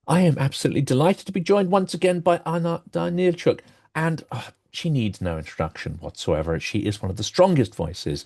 I am absolutely delighted to be joined once again by Anna Danylchuk, and she needs no introduction whatsoever. She is one of the strongest voices,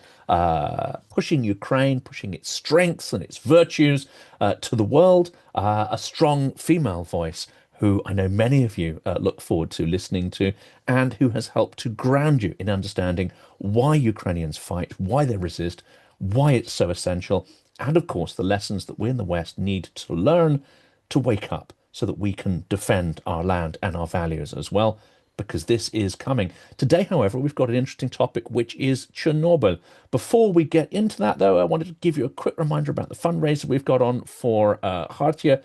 pushing Ukraine, pushing its strengths and its virtues to the world. A strong female voice who I know many of you look forward to listening to, and who has helped to ground you in understanding why Ukrainians fight, why they resist, why it's so essential, and of course the lessons that we in the West need to learn to wake up so that we can defend our land and our values as well, because this is coming. Today, however, we've got an interesting topic, which is Chernobyl. Before we get into that, though, I wanted to give you a quick reminder about the fundraiser we've got on for Khartiia.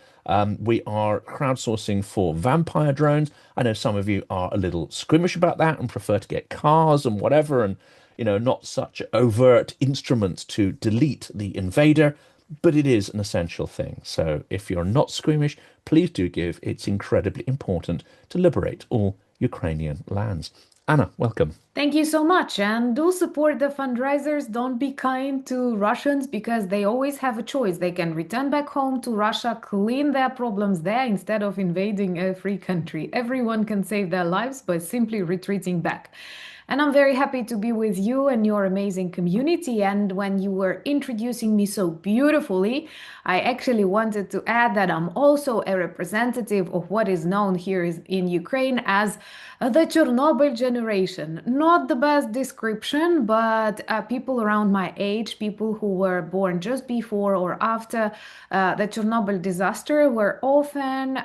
We are crowdsourcing for vampire drones. I know some of you are a little squeamish about that and prefer to get cars and whatever, and not such overt instruments to delete the invader, but it is an essential thing. So if you're not squeamish, please do give. It's incredibly important to liberate all Ukrainian lands. Anna, welcome. Thank you so much. And do support the fundraisers. Don't be kind to Russians because they always have a choice. They can return back home to Russia, clean their problems there instead of invading a free country. Everyone can save their lives by simply retreating back. And I'm very happy to be with you and your amazing community. And when you were introducing me so beautifully, I actually wanted to add that I'm also a representative of what is known here in Ukraine as the Chernobyl generation. Not the best description, but people around my age, people who were born just before or after the Chernobyl disaster, were often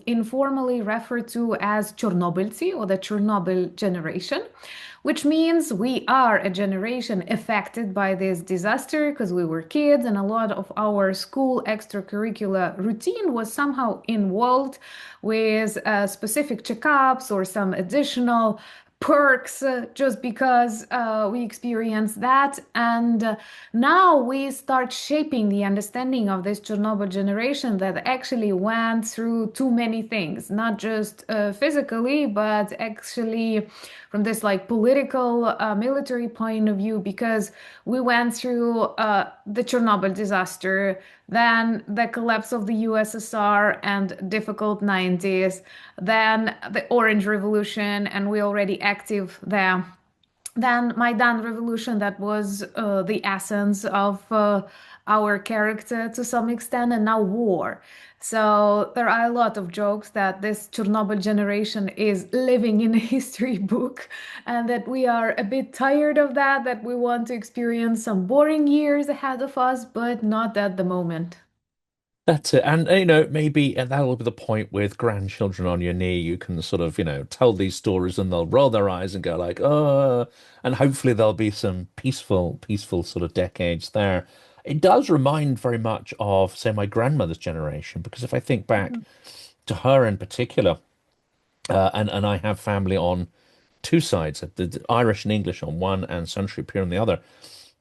informally referred to as Chernobylцы or the Chernobyl generation, which means we are a generation affected by this disaster because we were kids and a lot of our school extracurricular routine was somehow involved with specific checkups or some additional perks just because we experienced that. And now we start shaping the understanding of this Chernobyl generation that actually went through too many things, not just physically, but actually from this like political military point of view, because we went through the Chernobyl disaster, then the collapse of the USSR and difficult 90s, then the Orange Revolution, and we already active there. Then Maidan Revolution, that was the essence of our character to some extent, and now war. So there are a lot of jokes that this Chernobyl generation is living in a history book, and that we are a bit tired of that, that we want to experience some boring years ahead of us, but not at the moment. That's it. And, maybe and that'll be the point with grandchildren on your knee. You can sort of, tell these stories and they'll roll their eyes and go like, oh, and hopefully there'll be some peaceful sort of decades there. It does remind very much of, say, my grandmother's generation, because if I think back Mhm. to her in particular, and I have family on two sides, the Irish and English on one and Central European on the other.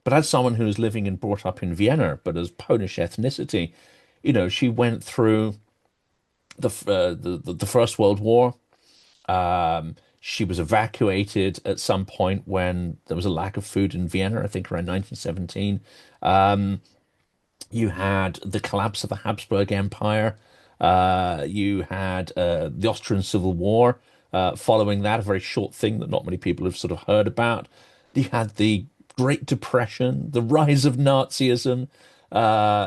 But as someone who was living and brought up in Vienna, but as Polish ethnicity, she went through the First World War. She was evacuated at some point when there was a lack of food in Vienna, I think around 1917. Um, you had the collapse of the Habsburg Empire. You had the Austrian Civil War. Following that, a very short thing that not many people have sort of heard about. You had the Great Depression, the rise of Nazism.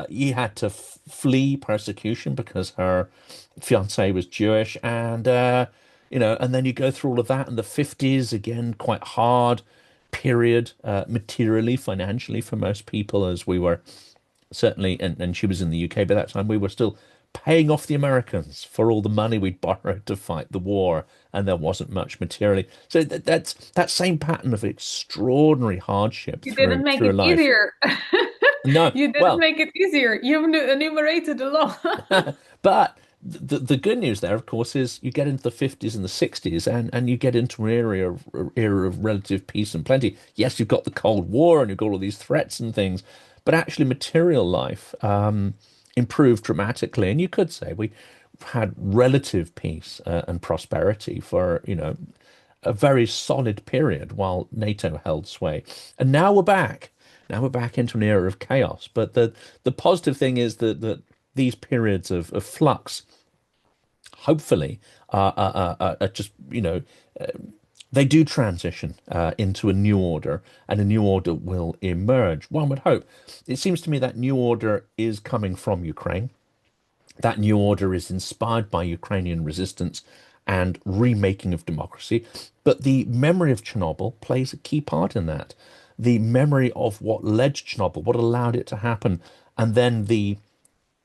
You had to flee persecution because her fiance was Jewish, and then you go through all of that in the 50s, again, quite hard period, materially, financially for most people, as we were certainly, and she was in the UK by that time, we were still paying off the Americans for all the money we'd borrowed to fight the war, and there wasn't much materially. So that's that same pattern of extraordinary hardship You didn't make through it life. easier. No, You didn't well, make it easier. You've enumerated a lot. but the good news there, of course, is you get into the 50s and the 60s, and you get into an era of relative peace and plenty. Yes, you've got the Cold War and you've got all these threats and things, but actually material life improved dramatically. And you could say we had relative peace and prosperity for, a very solid period while NATO held sway. And now we're back. Now we're back into an era of chaos. But the positive thing is that these periods of flux hopefully just, uh, they do transition into a new order, and a new order will emerge. One would hope. It seems to me that new order is coming from Ukraine. That new order is inspired by Ukrainian resistance and remaking of democracy. But the memory of Chernobyl plays a key part in that. The memory of what led to Chernobyl, what allowed it to happen, and then the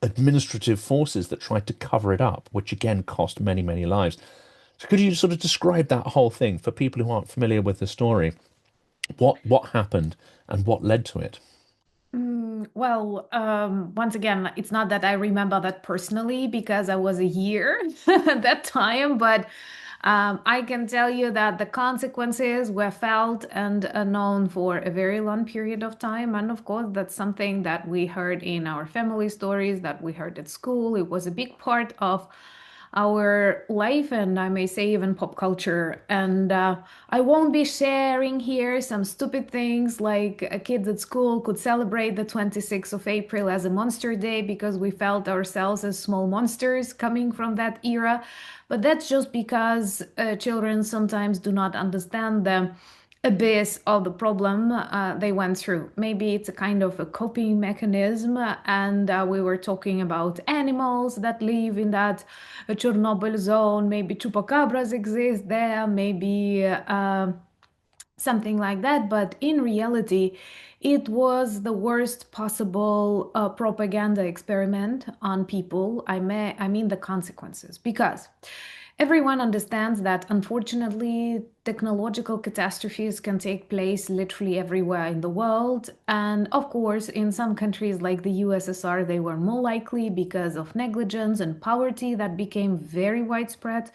administrative forces that tried to cover it up, which again cost many, many lives. So could you sort of describe that whole thing for people who aren't familiar with the story? What happened and what led to it? Well, once again, it's not that I remember that personally because I was a year at that time, but I can tell you that the consequences were felt and known for a very long period of time. And of course, that's something that we heard in our family stories, that we heard at school. It was a big part of our life, and I may say even pop culture. And I won't be sharing here some stupid things like kids at school could celebrate the 26th of April as a monster day because we felt ourselves as small monsters coming from that era. But that's just because children sometimes do not understand the abyss of the problem they went through. Maybe it's a kind of a coping mechanism, and we were talking about animals that live in that Chernobyl zone. Maybe chupacabras exist there, maybe something like that. But in reality, it was the worst possible propaganda experiment on people. I mean the consequences, because everyone understands that unfortunately technological catastrophes can take place literally everywhere in the world. And of course, in some countries like the USSR, they were more likely because of negligence and poverty that became very widespread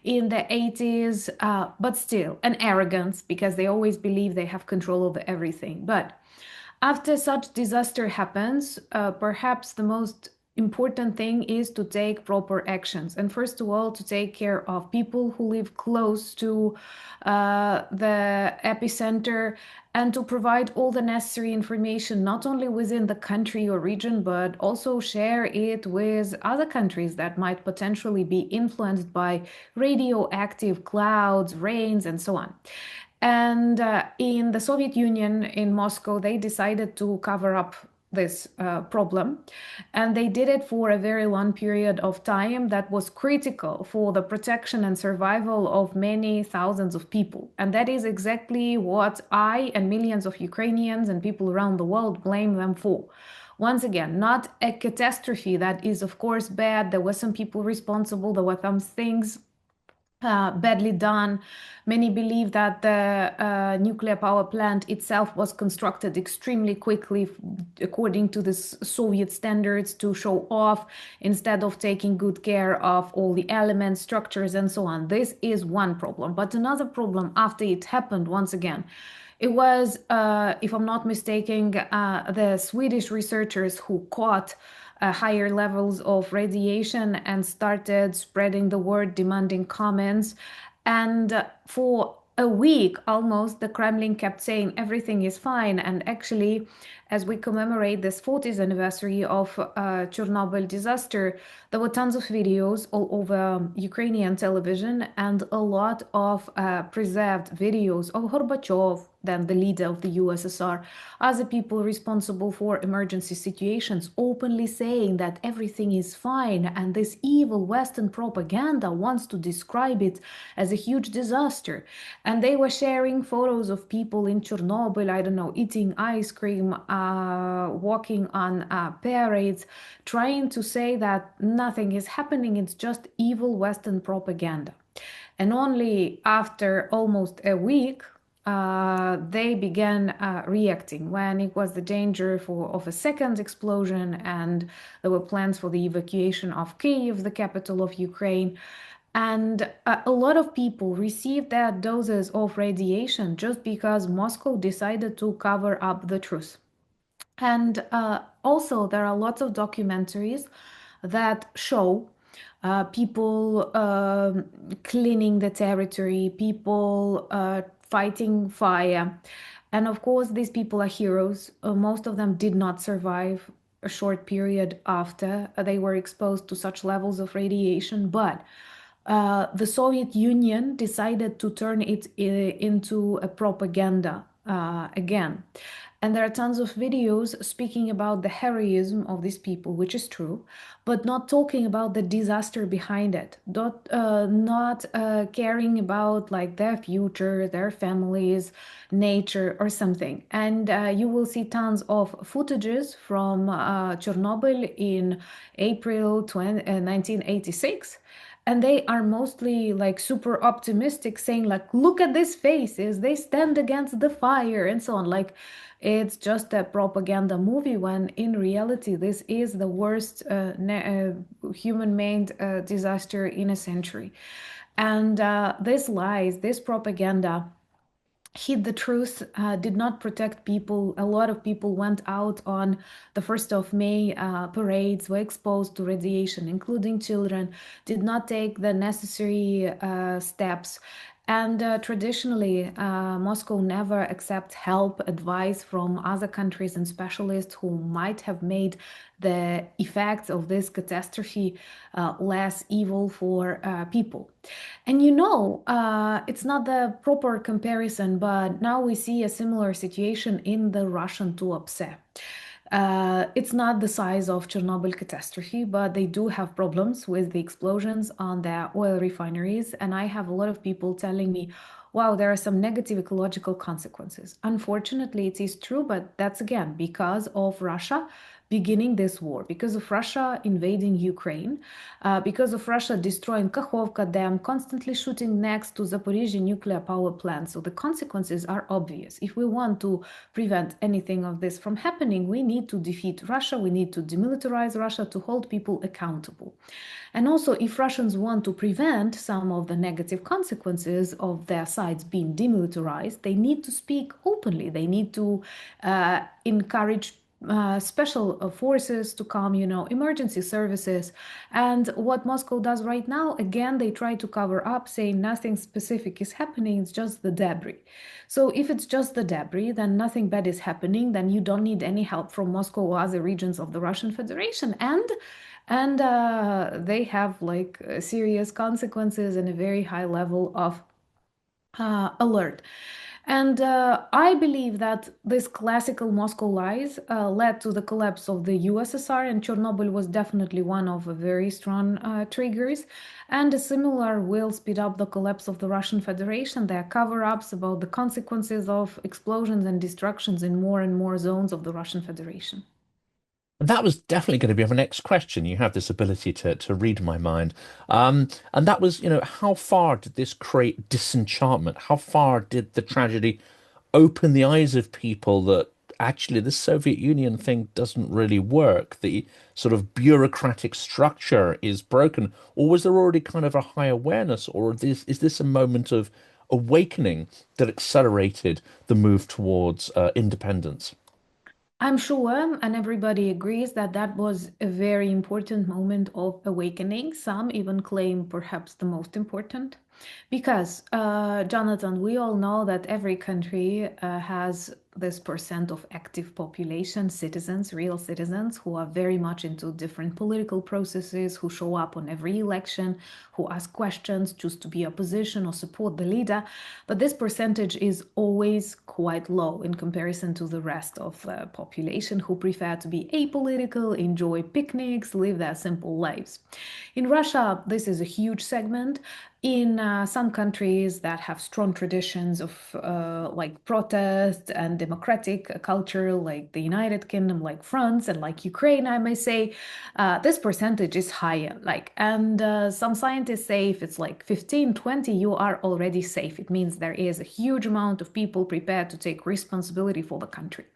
in the 80s, but still, and arrogance because they always believe they have control over everything. But after such disaster happens, perhaps the most important thing is to take proper actions. And first of all, to take care of people who live close to the epicenter and to provide all the necessary information, not only within the country or region, but also share it with other countries that might potentially be influenced by radioactive clouds, rains, and so on. And in the Soviet Union, in Moscow, they decided to cover up this problem. And they did it for a very long period of time that was critical for the protection and survival of many thousands of people. And that is exactly what I and millions of Ukrainians and people around the world blame them for. Once again, not a catastrophe that is, of course, bad. There were some people responsible. There were some things badly done. Many believe that the nuclear power plant itself was constructed extremely quickly according to the Soviet standards to show off instead of taking good care of all the elements, structures, and so on. This is one problem. But another problem after it happened, once again, it was, if I'm not mistaken, the Swedish researchers who caught higher levels of radiation and started spreading the word, demanding comments. And for a week almost, the Kremlin kept saying everything is fine. And actually, as we commemorate this 40th anniversary of Chernobyl disaster, there were tons of videos all over Ukrainian television and a lot of preserved videos of Gorbachev, then the leader of the USSR, other people responsible for emergency situations, openly saying that everything is fine, and this evil Western propaganda wants to describe it as a huge disaster. And they were sharing photos of people in Chernobyl, I don't know, eating ice cream, walking on parades, trying to say that nothing is happening, it's just evil Western propaganda. And only after almost a week, they began reacting when it was the danger of a second explosion, and there were plans for the evacuation of Kyiv, the capital of Ukraine. And a lot of people received their doses of radiation just because Moscow decided to cover up the truth. And also, there are lots of documentaries that show people cleaning the territory, people fighting fire. And of course, these people are heroes. Most of them did not survive. a short period after they were exposed to such levels of radiation, but the Soviet Union decided to turn it into a propaganda again. And there are tons of videos speaking about the heroism of these people, which is true, but not talking about the disaster behind it, not caring about like their future, their families, nature, or something. And you will see tons of footages from Chernobyl in April 1986, and they are mostly like super optimistic, saying like, look at these faces, they stand against the fire and so on. Like, it's just a propaganda movie, when in reality this is the worst human-made disaster in a century. And this lies, this propaganda hid the truth, did not protect people. A lot of people went out on the 1st of May parades, were exposed to radiation, including children, did not take the necessary steps. And traditionally, Moscow never accepts help, advice from other countries and specialists who might have made the effects of this catastrophe less evil for people. And it's not the proper comparison, but now we see a similar situation in the Russian Tuapse. It's not the size of Chernobyl catastrophe, but they do have problems with the explosions on their oil refineries. And I have a lot of people telling me, wow, there are some negative ecological consequences. Unfortunately, it is true, but that's again because of Russia beginning this war, because of Russia invading Ukraine, because of Russia destroying Kakhovka Dam, constantly shooting next to Zaporizhzhia nuclear power plant. So the consequences are obvious. If we want to prevent anything of this from happening, we need to defeat Russia, we need to demilitarize Russia, to hold people accountable. And also, if Russians want to prevent some of the negative consequences of their sides being demilitarized, they need to speak openly. They need to encourage special forces to come, emergency services. And what Moscow does right now, again, they try to cover up, saying nothing specific is happening, it's just the debris. So if it's just the debris, then nothing bad is happening, then you don't need any help from Moscow or other regions of the Russian Federation. And they have like serious consequences and a very high level of alert. And I believe that this classical Moscow lies led to the collapse of the USSR, and Chernobyl was definitely one of the very strong triggers. And a similar will speed up the collapse of the Russian Federation. There are cover-ups about the consequences of explosions and destructions in more and more zones of the Russian Federation. And that was definitely going to be my next question. You have this ability to read my mind. And that was, how far did this create disenchantment? How far did the tragedy open the eyes of people that actually the Soviet Union thing doesn't really work? The sort of bureaucratic structure is broken. Or was there already kind of a high awareness, or is this a moment of awakening that accelerated the move towards independence? I'm sure, and everybody agrees that that was a very important moment of awakening. Some even claim perhaps the most important. Because, Jonathan, we all know that every country has this percent of active population, citizens, real citizens, who are very much into different political processes, who show up on every election, who ask questions, choose to be opposition or support the leader. But this percentage is always quite low in comparison to the rest of the population, who prefer to be apolitical, enjoy picnics, live their simple lives. In Russia, this is a huge segment. In some countries that have strong traditions of like protest and democratic culture, like the United Kingdom, like France, and like Ukraine, I may say, this percentage is higher. And some scientists say if it's like 15, 20, you are already safe. It means there is a huge amount of people prepared to take responsibility for the country.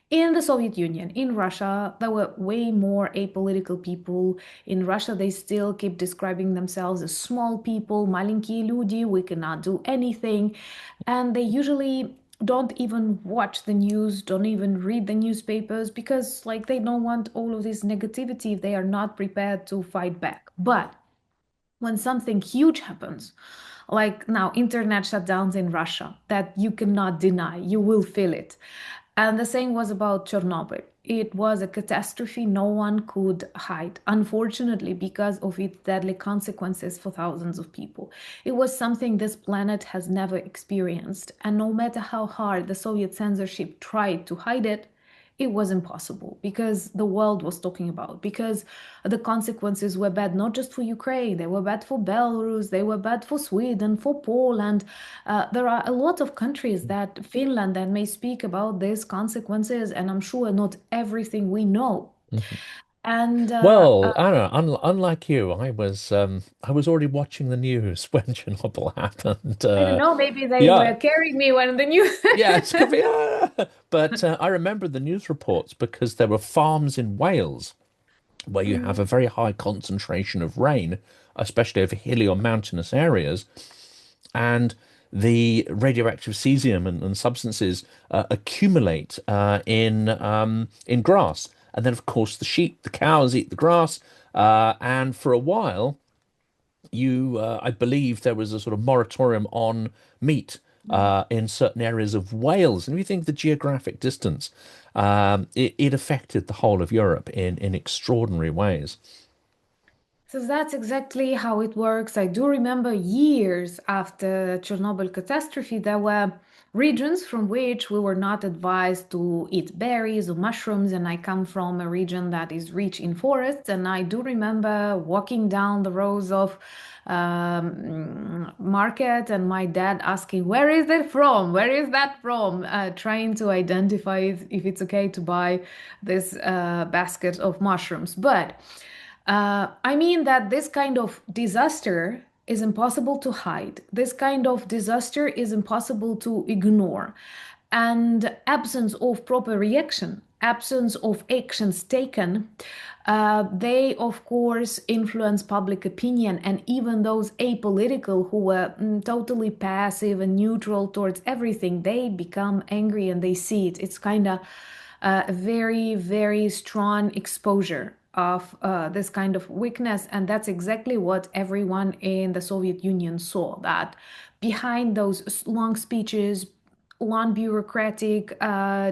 In the Soviet Union, in Russia, there were way more apolitical people. In Russia, they still keep describing themselves as small people, маленькие люди, we cannot do anything. And they usually don't even watch the news, don't even read the newspapers, because like they don't want all of this negativity if they are not prepared to fight back. But when something huge happens, like now internet shutdowns in Russia that you cannot deny, you will feel it. And the same was about Chernobyl. it was a catastrophe no one could hide, unfortunately, because of its deadly consequences for thousands of people. It was something this planet has never experienced, and no matter how hard the Soviet censorship tried to hide it, it was impossible because the world was talking about, because the consequences were bad not just for Ukraine, they were bad for Belarus, they were bad for Sweden, for Poland. There are a lot of countries that Finland that may speak about these consequences, and I'm sure not everything we know. Mhm. And Well, I don't know. Unlike you, I was already watching the news when Chernobyl happened. I don't know, maybe they Yeah, were carrying me when the news. yeah, it's could be. But I remember the news reports because there were farms in Wales where you have a very high concentration of rain, especially over hilly or mountainous areas, and the radioactive cesium and substances accumulate in grass, and then of course the sheep, the cows eat the grass, and for a while I believe there was a sort of moratorium on meat in certain areas of Wales. And if you think the geographic distance, it affected the whole of Europe in extraordinary ways. So that's exactly how it works. I do remember years after Chernobyl catastrophe, there were regions from which we were not advised to eat berries or mushrooms, and I come from a region that is rich in forests, and I do remember walking down the rows of market and my dad asking, "Where is it from? Where is that from?" Trying to identify if it's okay to buy this basket of mushrooms. But I mean that this kind of disaster is impossible to hide. This kind of disaster is impossible to ignore. And absence of proper reaction, absence of actions taken, they of course influence public opinion. And even those apolitical who were totally passive and neutral towards everything, they become angry and they see it. It's kind of a very, very strong exposure of this kind of weakness. And that's exactly what everyone in the Soviet Union saw, that behind those long speeches, long bureaucratic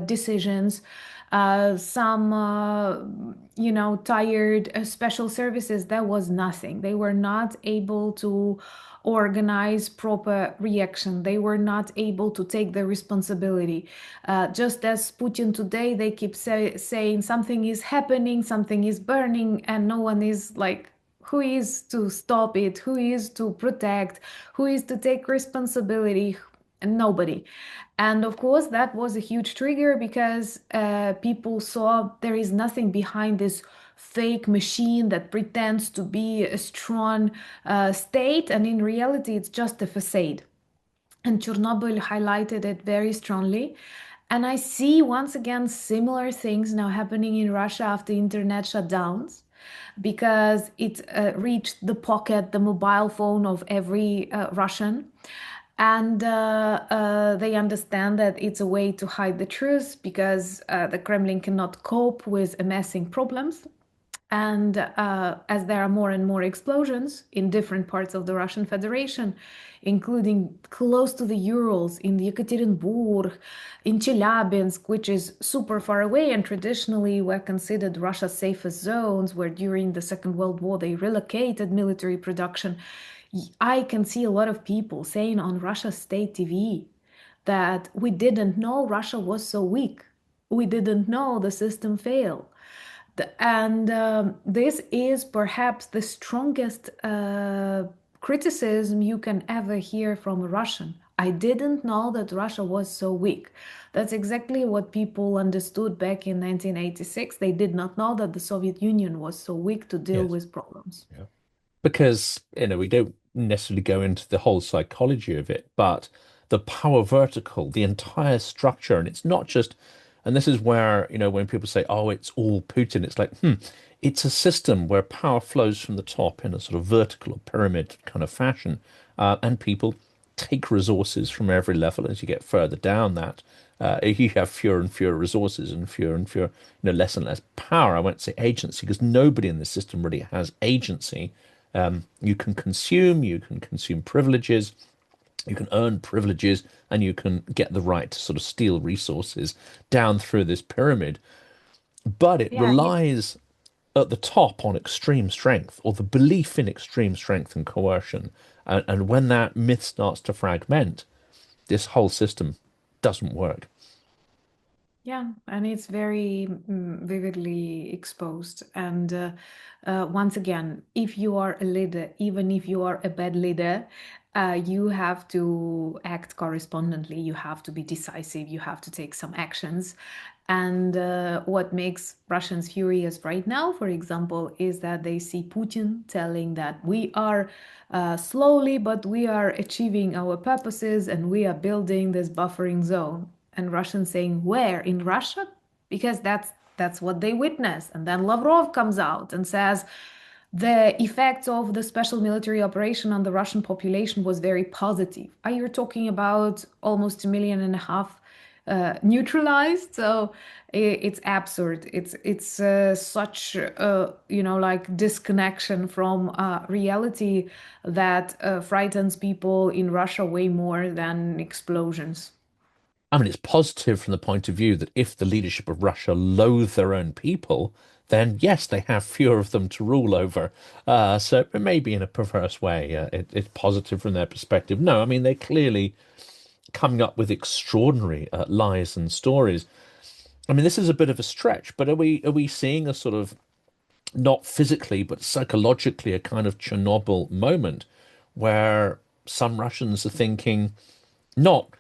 decisions, some, tired special services, there was nothing. They were not able to organize proper reaction. They were not able to take the responsibility. Just as Putin today, they keep saying something is happening, something is burning, and no one is like, who is to stop it? Who is to protect? Who is to take responsibility? And nobody. And of course, that was a huge trigger because people saw there is nothing behind this fake machine that pretends to be a strong state, and in reality, it's just a facade. And Chernobyl highlighted it very strongly. And I see once again similar things now happening in Russia after internet shutdowns because it reached the pocket, the mobile phone of every Russian. And they understand that it's a way to hide the truth because the Kremlin cannot cope with amassing problems. And as there are more and more explosions in different parts of the Russian Federation, including close to the Urals, in the Yekaterinburg, in Chelyabinsk, which is super far away and traditionally were considered Russia's safest zones, where during the Second World War they relocated military production. I can see a lot of people saying on Russia's state TV that we didn't know Russia was so weak. We didn't know the system failed. And this is perhaps the strongest criticism you can ever hear from a Russian. I didn't know that Russia was so weak. That's exactly what people understood back in 1986. They did not know that the Soviet Union was so weak to deal Yes. with problems. Yeah. Because, we don't necessarily go into the whole psychology of it, but the power vertical, the entire structure, and it's not just, and this is where, when people say, oh, it's all Putin, it's like, it's a system where power flows from the top in a sort of vertical or pyramid kind of fashion, and people take resources from every level as you get further down that. You have fewer and fewer resources and fewer, less and less power. I won't say agency because nobody in the system really has agency. You can consume privileges, you can earn privileges, and you can get the right to sort of steal resources down through this pyramid. but it Yeah, relies at the top on extreme strength or the belief in extreme strength and coercion. And when that myth starts to fragment, this whole system doesn't work. yeah, and it's very vividly exposed. And once again, if you are a leader, even if you are a bad leader, you have to act correspondingly. You have to be decisive. You have to take some actions. And what makes Russians furious right now, for example, is that they see Putin telling that we are slowly, but we are achieving our purposes and we are building this buffering zone. And Russians saying, where? In Russia? Because that's what they witness. And then Lavrov comes out and says the effects of the special military operation on the Russian population was very positive. Are you talking about almost 1.5 million neutralized? So it's absurd. It's such like disconnection from reality that frightens people in Russia way more than explosions. I mean, it's positive from the point of view that if the leadership of Russia loathe their own people, then yes, they have fewer of them to rule over. So it may be in a perverse way. It's positive from their perspective. No, I mean, they're clearly coming up with extraordinary lies and stories. I mean, this is a bit of a stretch, but are we seeing a sort of not physically but psychologically a kind of Chernobyl moment where some Russians are thinking, not,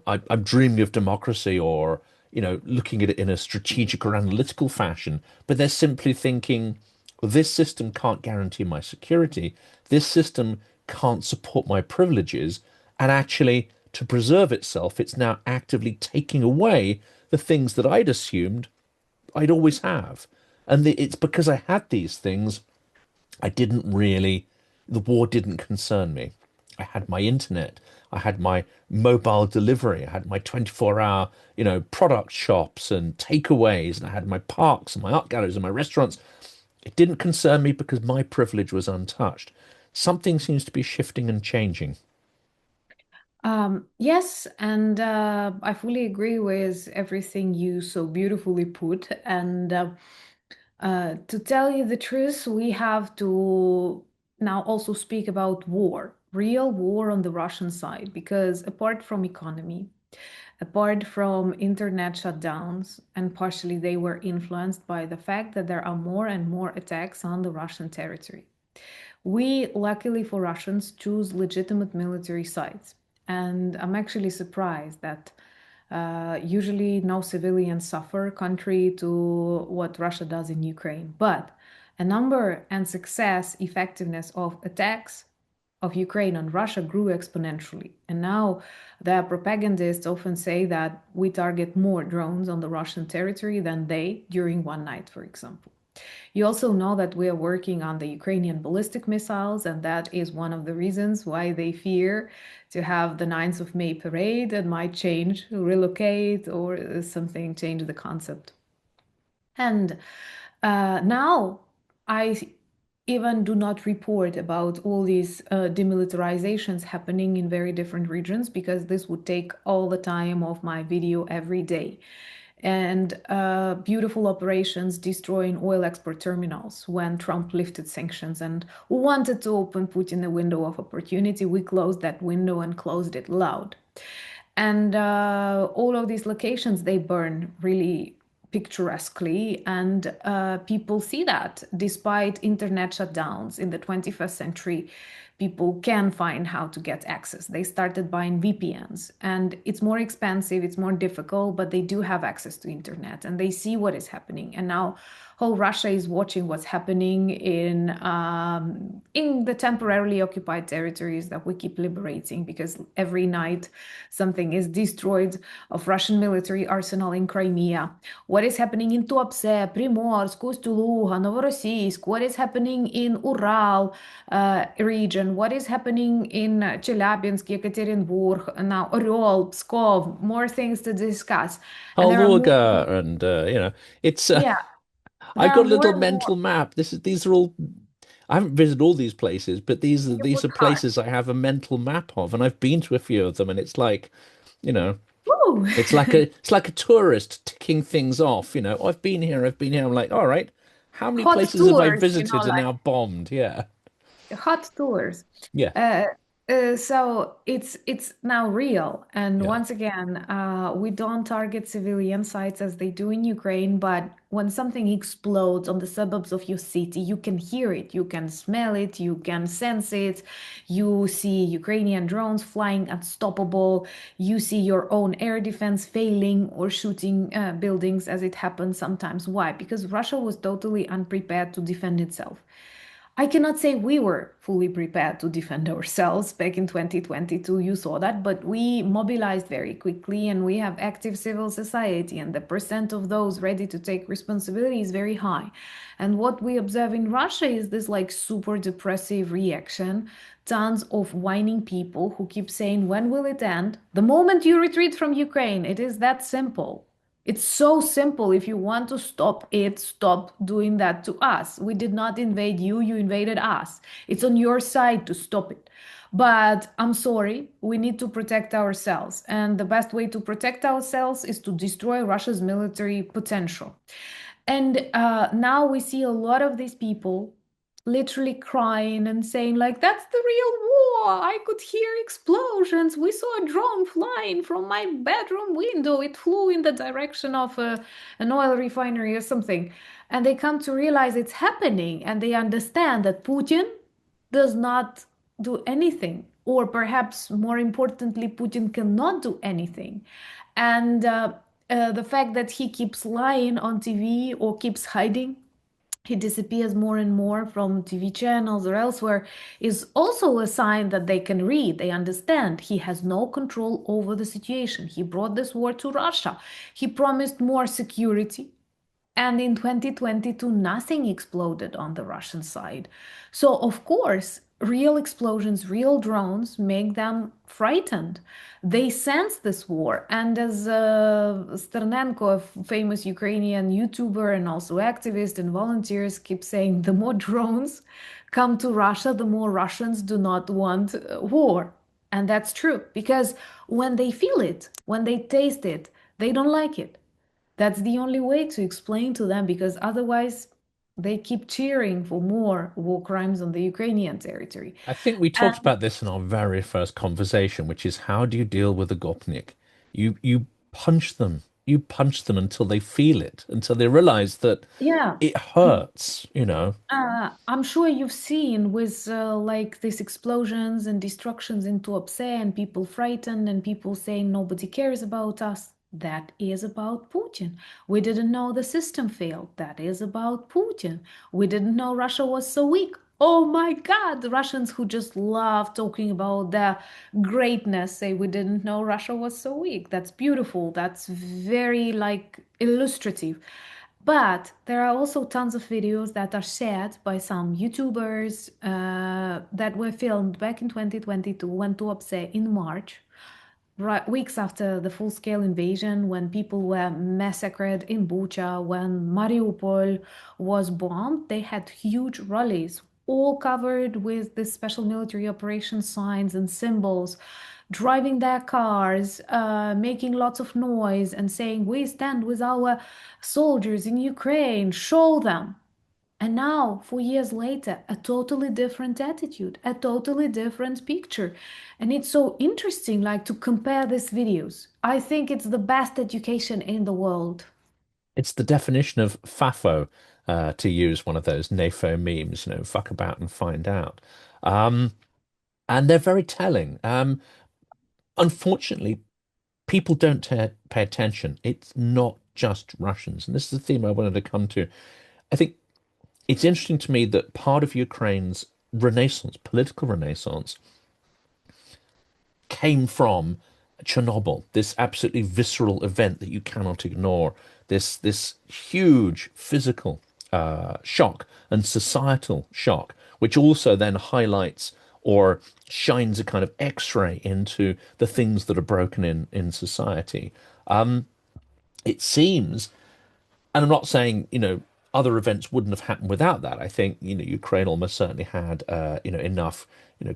I'm dreaming of democracy or, looking at it in a strategic or analytical fashion, but they're simply thinking, well, this system can't guarantee my security. This system can't support my privileges. And actually, to preserve itself, it's now actively taking away the things that I'd assumed I'd always have. And it's because I had these things, I didn't really, the war didn't concern me. I had my internet, I had my mobile delivery, I had my 24-hour, product shops and takeaways, and I had my parks and my art galleries and my restaurants. It didn't concern me because my privilege was untouched. Something seems to be shifting and changing. Yes, and I fully agree with everything you so beautifully put. And to tell you the truth, we have to now also speak about war, real war on the Russian side, because apart from economy, apart from internet shutdowns, and partially they were influenced by the fact that there are more and more attacks on the Russian territory. We, luckily for Russians, choose legitimate military sites. And I'm actually surprised that usually no civilians suffer contrary to what Russia does in Ukraine. But a number and success, effectiveness of attacks of Ukraine on Russia grew exponentially. And now the propagandists often say that we target more drones on the Russian territory than they during one night, for example. You also know that we are working on the Ukrainian ballistic missiles, and that is one of the reasons why they fear to have the 9th of May parade and might change, relocate, or something, change the concept. And now I even do not report about all these demilitarizations happening in very different regions because this would take all the time of my video every day. And beautiful operations destroying oil export terminals when Trump lifted sanctions and wanted to open Putin a window of opportunity. We closed that window and closed it loud. And all of these locations, they burn really picturesquely, and people see that despite internet shutdowns in the 21st century, people can find how to get access. They started buying VPNs, and it's more expensive, it's more difficult, but they do have access to internet and they see what is happening. And now whole Russia is watching what's happening in the temporarily occupied territories that we keep liberating, because every night something is destroyed of Russian military arsenal in Crimea. What is happening in Tuapse, Primorsk, Ust-Luga, Novorossiysk? What is happening in Ural region? What is happening in Chelyabinsk, Yekaterinburg, now Oryol, Pskov? More things to discuss, and there are more. Kaluga, and it's Yeah, I've there are got a more little and more. mental map. These are all. I haven't visited all these places, but these are You these would are heart. places I have a mental map of, and I've been to a few of them, and it's like, you know. Ooh. It's like a tourist ticking things off, I've been here, I've been here. I'm like, all right, how many Hot places have I tours, you know, visited and like now bombed? Yeah. hot tours. Yeah. Uh, so it's now real, and Yeah. once again, we don't target civilian sites as they do in Ukraine. But when something explodes on the suburbs of your city, you can hear it, you can smell it, you can sense it. You see Ukrainian drones flying unstoppable. You see your own air defense failing or shooting buildings as it happens sometimes. Why? Because Russia was totally unprepared to defend itself. I cannot say we were fully prepared to defend ourselves back in 2022. You saw that, but we mobilized very quickly and we have active civil society, and the percent of those ready to take responsibility is very high. And what we observe in Russia is this like super depressive reaction. Tons of whining people who keep saying, when will it end? The moment you retreat from Ukraine, it is that simple. It's so simple. If you want to stop it, stop doing that to us. We did not invade you, you invaded us. It's on your side to stop it. But I'm sorry, we need to protect ourselves. And the best way to protect ourselves is to destroy Russia's military potential. And now we see a lot of these people literally crying and saying, like, that's the real war. I could hear explosions. We saw a drone flying from my bedroom window. It flew in the direction of an oil refinery or something. And they come to realize it's happening and they understand that Putin does not do anything. Or perhaps more importantly, Putin cannot do anything. And the fact that he keeps lying on TV or keeps hiding, he disappears more and more from TV channels or elsewhere, is also a sign that they can read, they understand. He has no control over the situation. He brought this war to Russia. He promised more security. And in 2022, nothing exploded on the Russian side. So, of course, real explosions, real drones make them frightened. They sense this war. And as Sternenko, a famous Ukrainian YouTuber and also activist and volunteers, keep saying, the more drones come to Russia, the more Russians do not want war. And that's true because when they feel it, when they taste it, they don't like it. That's the only way to explain to them because otherwise they keep cheering for more war crimes on the Ukrainian territory. I think we talked And about this in our very first conversation, which is how do you deal with a gopnik? You punch them. You punch them until they feel it, until they realize that yeah, it hurts. I'm sure you've seen with like these explosions and destructions in Tuapse and people frightened and people saying nobody cares about us. That is about Putin. We didn't know the system failed. That is about Putin. We didn't know Russia was so weak. Oh my God, the Russians who just love talking about their greatness say we didn't know Russia was so weak. That's beautiful. That's very like illustrative. But there are also tons of videos that are shared by some YouTubers that were filmed back in 2022 when Tuapse in March, right, weeks after the full-scale invasion, when people were massacred in Bucha, when Mariupol was bombed, they had huge rallies, all covered with this special military operation signs and symbols, driving their cars, making lots of noise and saying, we stand with our soldiers in Ukraine, show them. And now, 4 years later, a totally different attitude, a totally different picture. And it's so interesting, like to compare these videos. I think it's the best education in the world. It's the definition of FAFO, to use one of those NAFO memes, fuck about and find out. Um, and they're very telling. Unfortunately, people don't pay attention. It's not just Russians. And this is the theme I wanted to come to. I think it's interesting to me that part of Ukraine's renaissance, political renaissance, came from Chernobyl, this absolutely visceral event that you cannot ignore, this huge physical shock and societal shock, which also then highlights or shines a kind of X-ray into the things that are broken in society. It seems, and I'm not saying, other events wouldn't have happened without that. I think, Ukraine almost certainly had, enough,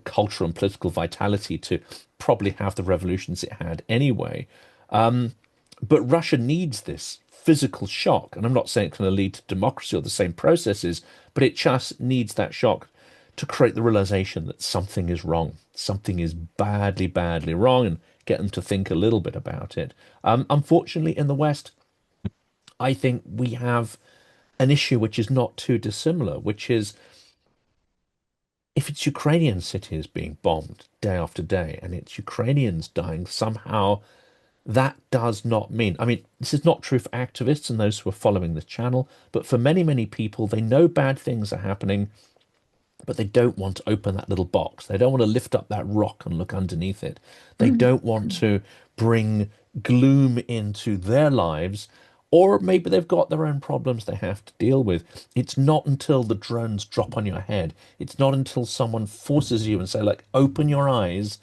cultural and political vitality to probably have the revolutions it had anyway. But Russia needs this physical shock. And I'm not saying it's going to lead to democracy or the same processes, but it just needs that shock to create the realization that something is wrong. Something is badly, badly wrong, and get them to think a little bit about it. Unfortunately, in the West, I think we have an issue which is not too dissimilar, which is if it's Ukrainian cities being bombed day after day and it's Ukrainians dying, somehow that does not mean, I mean, this is not true for activists and those who are following the channel, but for many, many people, they know bad things are happening, but they don't want to open that little box. They don't want to lift up that rock and look underneath it. They don't want to bring gloom into their lives, or maybe they've got their own problems they have to deal with. It's not until the drones drop on your head. It's not until someone forces you and say, like, open your eyes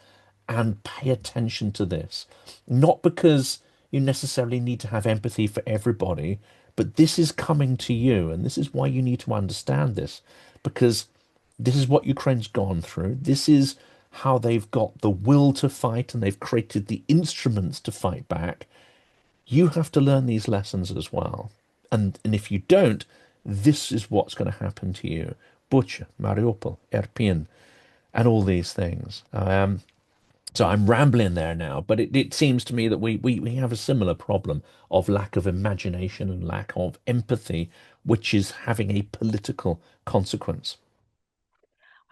and pay attention to this. Not because you necessarily need to have empathy for everybody, but this is coming to you, and this is why you need to understand this, because this is what Ukraine's gone through. This is how they've got the will to fight, and they've created the instruments to fight back. You have to learn these lessons as well. And if you don't, this is what's going to happen to you. Bucha, Mariupol, Irpin, and all these things. So I'm rambling there now, but it seems to me that we have a similar problem of lack of imagination and lack of empathy, which is having a political consequence.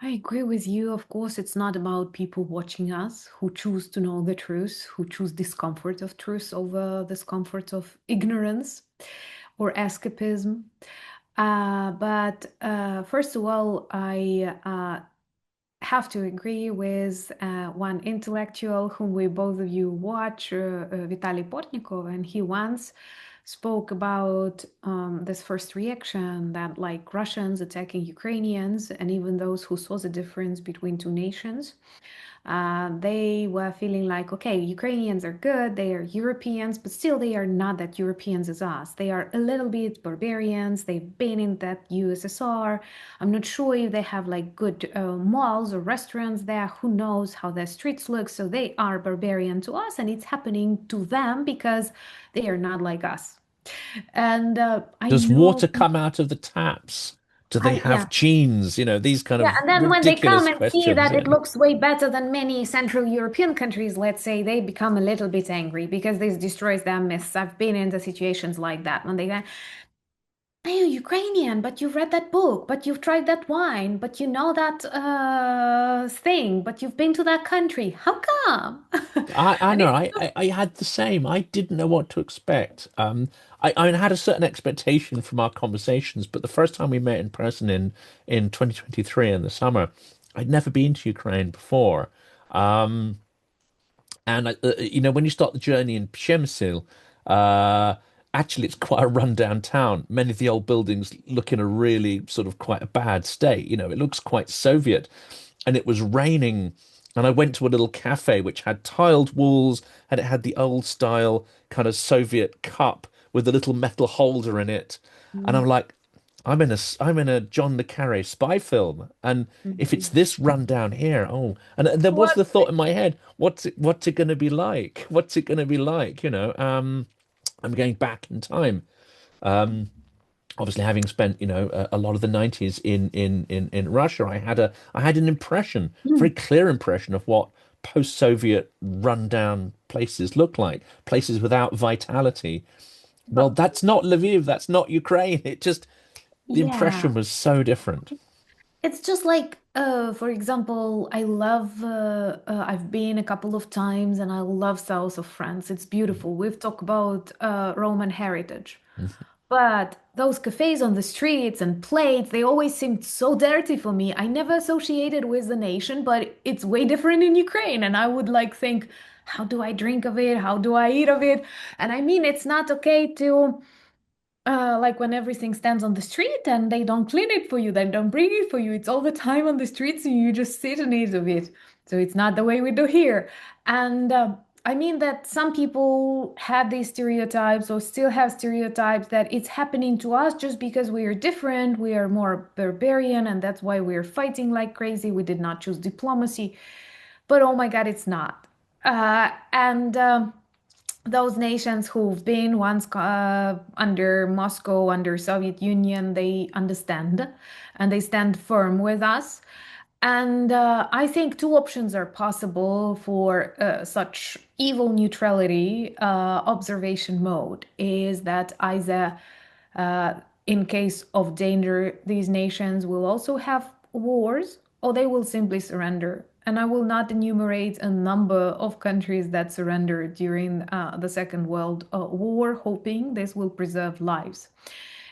I agree with you. Of course, it's not about people watching us who choose to know the truth, who choose discomfort of truth over discomfort of ignorance or escapism. But first of all, I have to agree with one intellectual whom we both of you watch, Vitaly Portnikov, and he once spoke about this first reaction that like Russians attacking Ukrainians and even those who saw the difference between two nations, they were feeling like, okay, Ukrainians are good, they are Europeans, but still they are not that Europeans as us. They are a little bit barbarians. They've been in that USSR. I'm not sure if they have like good malls or restaurants there. Who knows how their streets look? So they are barbarian to us, and it's happening to them because they are not like us. And I Does know, water come out of the taps? Do they yeah. have genes? You know, these kind Yeah, of and then when they come ridiculous and see questions. that Yeah. it looks way better than many Central European countries, let's say, they become a little bit angry because this destroys their myths. I've been in the situations like that when they go, "Hey, you're Ukrainian, but you've read that book, but you've tried that wine, but you know that thing, but you've been to that country. How come?" I And know. it's I had the same. I didn't know what to expect. I had a certain expectation from our conversations, but the first time we met in person in 2023 in the summer, I'd never been to Ukraine before. Um, And you know, when you start the journey in Przemysl, uh, actually it's quite a rundown town. Many of the old buildings look in a really sort of quite a bad state. You know, it looks quite Soviet. And it was raining, and I went to a little cafe which had tiled walls, and it had the old style kind of Soviet cup with a little metal holder in it. And I'm Mm, like, I'm in a John le Carré spy film, and if it's mhm. this run down here, oh, and there was What? the thought in my head, what's it going to be like? What's it going to be like? I'm going back in time. Obviously, having spent a lot of the 90s in Russia, I had an impression, very clear impression of what post-Soviet rundown places look like, places without vitality. Well, But that's not Lviv, that's not Ukraine. It just the yeah. impression was so different. It's just like, for example, I've been a couple of times and I love south of France. It's beautiful. We've talked about Roman heritage. But those cafes on the streets and plates, they always seemed so dirty for me. I never associated with the nation, but it's way different in Ukraine. And I would like think, how do I drink of it? How do I eat of it? And I mean, it's not okay to like when everything stands on the street and they don't clean it for you, they don't bring it for you. It's all the time on the streets and you just sit and eat of it. So it's not the way we do here. And I mean that some people had these stereotypes or still have stereotypes that it's happening to us just because we are different, we are more barbarian, and that's why we're fighting like crazy. We did not choose diplomacy. But oh my God, it's not. And those nations who've been once under Moscow, under Soviet Union, they understand and they stand firm with us. And I think two options are possible for such evil neutrality observation mode is that either uh, in case of danger, these nations will also have wars or they will simply surrender. And I will not enumerate a number of countries that surrendered during the Second World War, hoping this will preserve lives.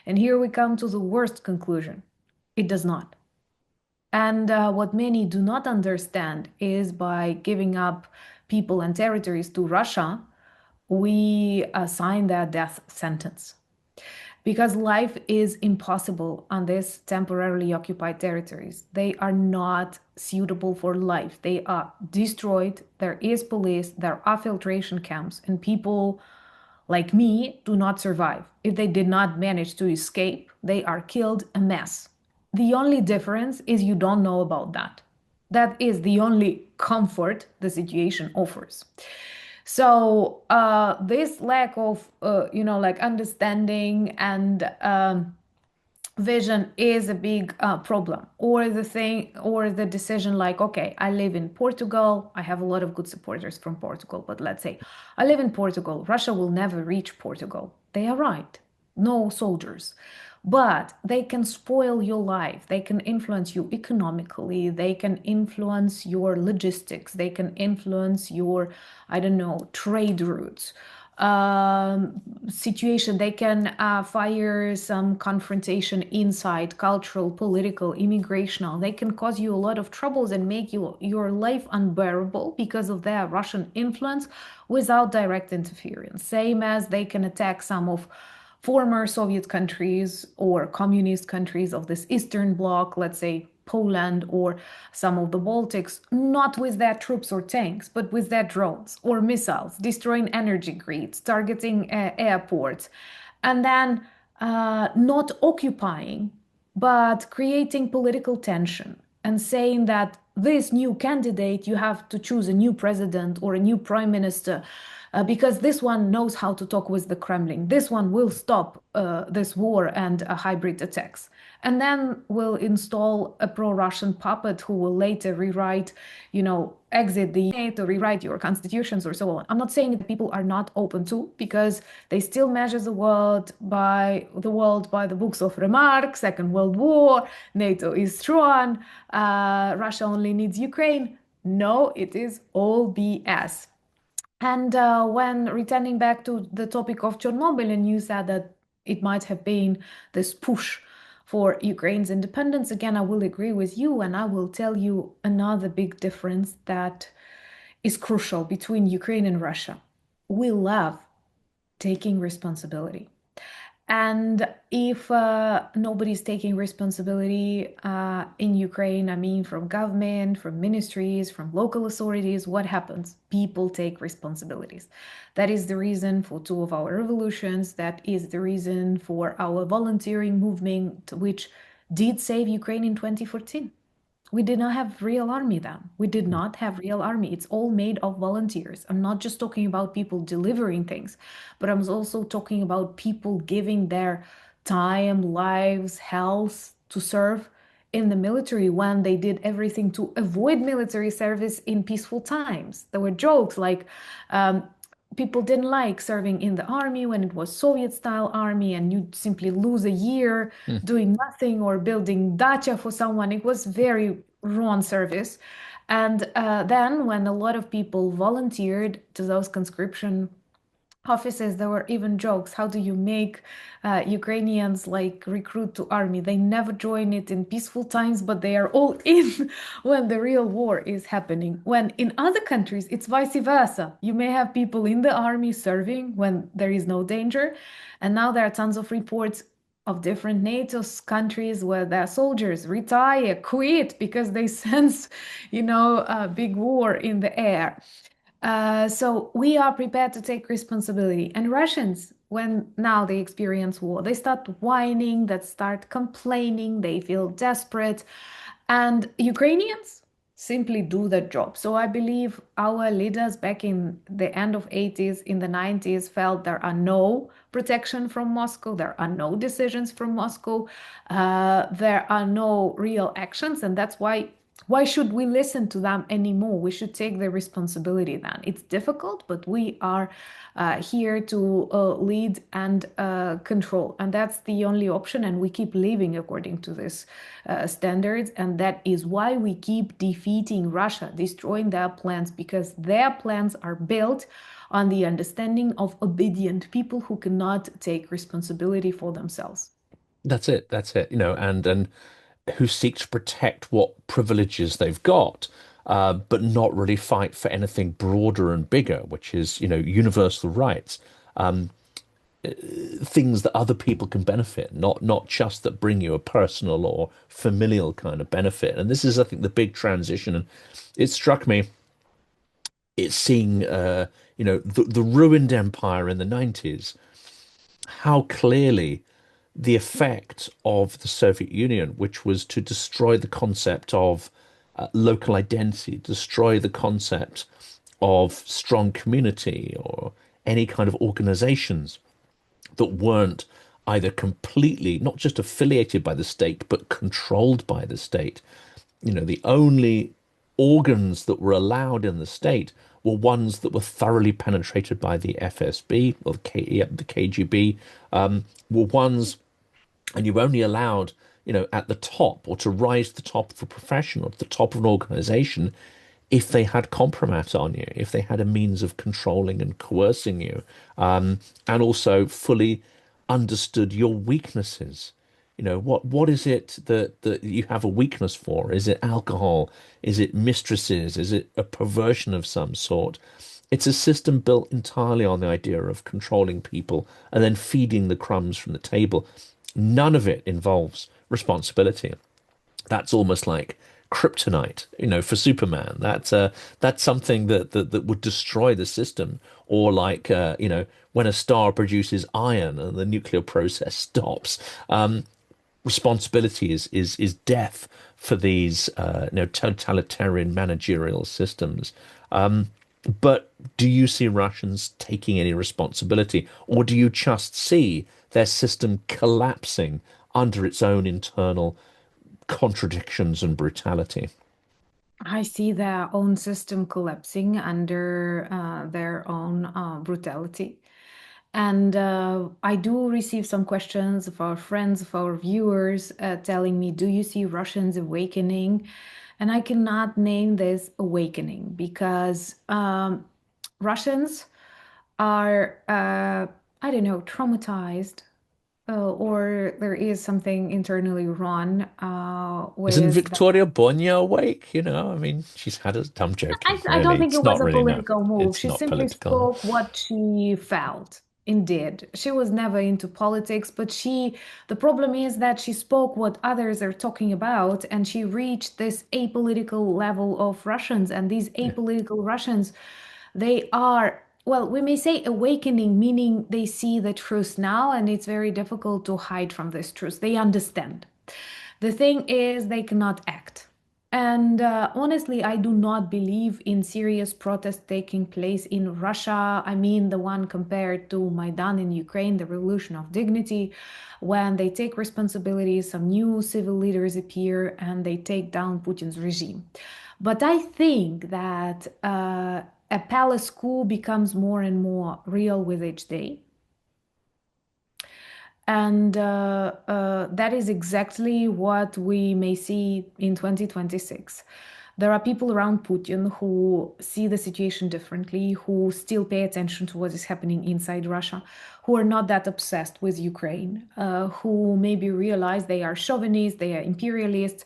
And here we come to the worst conclusion. It does not. And what many do not understand is by giving up people and territories to Russia, we assign their death sentence. Because life is impossible on these temporarily occupied territories. They are not suitable for life. They are destroyed. There is police, there are filtration camps, and people like me do not survive. If they did not manage to escape, they are killed en masse. The only difference is you don't know about that. That is the only comfort the situation offers. So this lack of, like understanding and vision is a big problem. Or the thing, or the decision like, okay, I live in Portugal. I have a lot of good supporters from Portugal, but let's say I live in Portugal. Russia will never reach Portugal. They are right. No soldiers. But they can spoil your life. They can influence you economically. They can influence your logistics. They can influence your, I don't know, trade routes situation. They can fire some confrontation inside, cultural, political, immigrational. They can cause you a lot of troubles and make your life unbearable because of their Russian influence without direct interference. Same as they can attack some of former Soviet countries or communist countries of this Eastern Bloc, let's say Poland or some of the Baltics, not with their troops or tanks, but with their drones or missiles, destroying energy grids, targeting airports, and then not occupying, but creating political tension and saying that this new candidate, you have to choose a new president or a new prime minister because this one knows how to talk with the Kremlin. This one will stop this war and hybrid attacks. And then we'll install a pro-Russian puppet who will later rewrite, exit the NATO, rewrite your constitutions or so on. I'm not saying that people are not open to, because they still measure the world by the books of Remarque, Second World War, NATO is strong, Russia only needs Ukraine. No, it is all BS. And when returning back to the topic of Chernobyl, and you said that it might have been this push for Ukraine's independence, again, I will agree with you, and I will tell you another big difference that is crucial between Ukraine and Russia. We love taking responsibility. And if nobody's taking responsibility in Ukraine, I mean, from government, from ministries, from local authorities, what happens? People take responsibilities. That is the reason for two of our revolutions. That is the reason for our volunteering movement, which did save Ukraine in 2014. We did not have real army then. We did not have real army. It's all made of volunteers. I'm not just talking about people delivering things, but I'm also talking about people giving their time, lives, health to serve in the military when they did everything to avoid military service in peaceful times. There were jokes like people didn't like serving in the army when it was Soviet style army and you'd simply lose a year doing nothing or building dacha for someone. It was very wrong service. And then when a lot of people volunteered to those conscription offices, there were even jokes. How do you make Ukrainians like recruit to army? They never join it in peaceful times, but they are all in when the real war is happening. When in other countries, it's vice versa. You may have people in the army serving when there is no danger. And now there are tons of reports of different NATO countries where their soldiers retire, quit because they sense, a big war in the air. So we are prepared to take responsibility. And Russians, when now they experience war, they start whining, they start complaining, they feel desperate. And Ukrainians, simply do the job. So I believe our leaders back in the end of 80s, in the 90s, felt there are no protection from Moscow, there are no decisions from Moscow, there are no real actions, and that's why should we listen to them anymore? We should take the responsibility then. It's difficult, but we are here to lead and control. And that's the only option. And we keep living according to this standards. And that is why we keep defeating Russia, destroying their plans, because their plans are built on the understanding of obedient people who cannot take responsibility for themselves. That's it. That's it. And who seek to protect what privileges they've got, but not really fight for anything broader and bigger, which is, universal rights, things that other people can benefit, not just that bring you a personal or familial kind of benefit. And this is, I think, the big transition. And it struck me, it's seeing, the ruined empire in the 90s, how clearly the effect of the Soviet Union, which was to destroy the concept of local identity, destroy the concept of strong community or any kind of organizations that weren't either completely, not just affiliated by the state, but controlled by the state. The only organs that were allowed in the state were ones that were thoroughly penetrated by the FSB or the KGB, were ones, and you're only allowed, at the top or to rise to the top of a profession or to the top of an organization if they had compromat on you, if they had a means of controlling and coercing you, and also fully understood your weaknesses. What is it that you have a weakness for? Is it alcohol? Is it mistresses? Is it a perversion of some sort? It's a system built entirely on the idea of controlling people and then feeding the crumbs from the table. None of it involves responsibility. That's almost like kryptonite, for Superman. That's something that would destroy the system. Or like when a star produces iron and the nuclear process stops. Responsibility is death for these totalitarian managerial systems. But do you see Russians taking any responsibility, or do you just see their system collapsing under its own internal contradictions and brutality? I see their own system collapsing under their own brutality. And I do receive some questions of our friends, of our viewers, telling me, do you see Russians awakening? And I cannot name this awakening because Russians are, I don't know, traumatized, or there is something internally wrong Isn't with them. Victoria Bonya awake? I mean, she's had a. I'm joking, I don't really. think It's it was not a really, no. political move. It's She not simply political. spoke what she felt. Indeed, she was never into politics, but the problem is that she spoke what others are talking about, and she reached this apolitical level of Russians. And these Yeah. apolitical Russians, they are, well, we may say awakening, meaning they see the truth now, and it's very difficult to hide from this truth. They understand. The thing is, they cannot act. And honestly, I do not believe in serious protests taking place in Russia. I mean, the one compared to Maidan in Ukraine, the Revolution of Dignity, when they take responsibility, some new civil leaders appear and they take down Putin's regime. But I think that a palace coup becomes more and more real with each day. And that is exactly what we may see in 2026. There are people around Putin who see the situation differently, who still pay attention to what is happening inside Russia, who are not that obsessed with Ukraine, who maybe realize they are chauvinists, they are imperialists.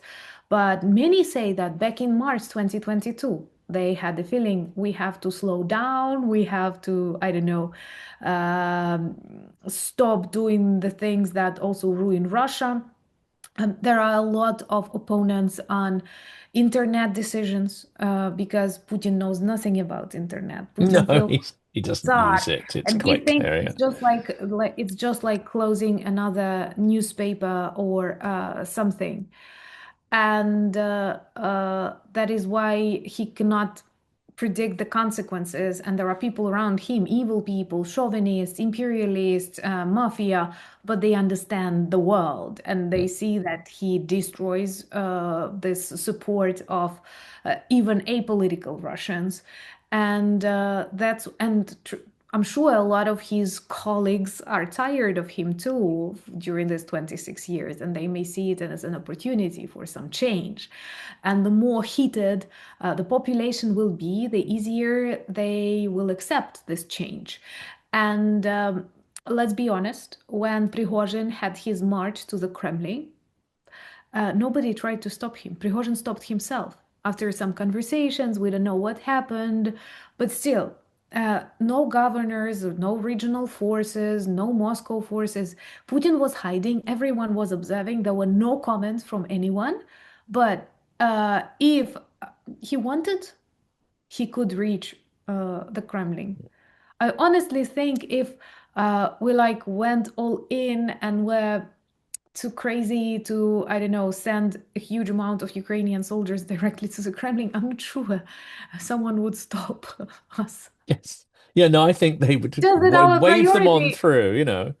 But many say that back in March 2022, they had the feeling we have to slow down, we have to, I don't know, stop doing the things that also ruin Russia. There are a lot of opponents on internet decisions because Putin knows nothing about internet. No, Putin feels he the doesn't use Tsar, it. It's and he quite thinks clear. it's Yeah. just like it's just like closing another newspaper or something. And that is why he cannot predict the consequences. And there are people around him, evil people, chauvinists, imperialists, mafia, but they understand the world and Yeah. they see that he destroys this support of even apolitical Russians. And I'm sure a lot of his colleagues are tired of him too during these 26 years, and they may see it as an opportunity for some change. And the more heated the population will be, the easier they will accept this change. And let's be honest, when Prigozhin had his march to the Kremlin, nobody tried to stop him. Prigozhin stopped himself after some conversations. We don't know what happened, but still, no governors, no regional forces, no Moscow forces. Putin was hiding. Everyone was observing. There were no comments from anyone. But if he wanted, he could reach the Kremlin. I honestly think if we like went all in and were too crazy to, I don't know, send a huge amount of Ukrainian soldiers directly to the Kremlin, I'm not sure someone would stop us. Yes. Yeah, no, I think they would Just that our wave them on priority. through, you know.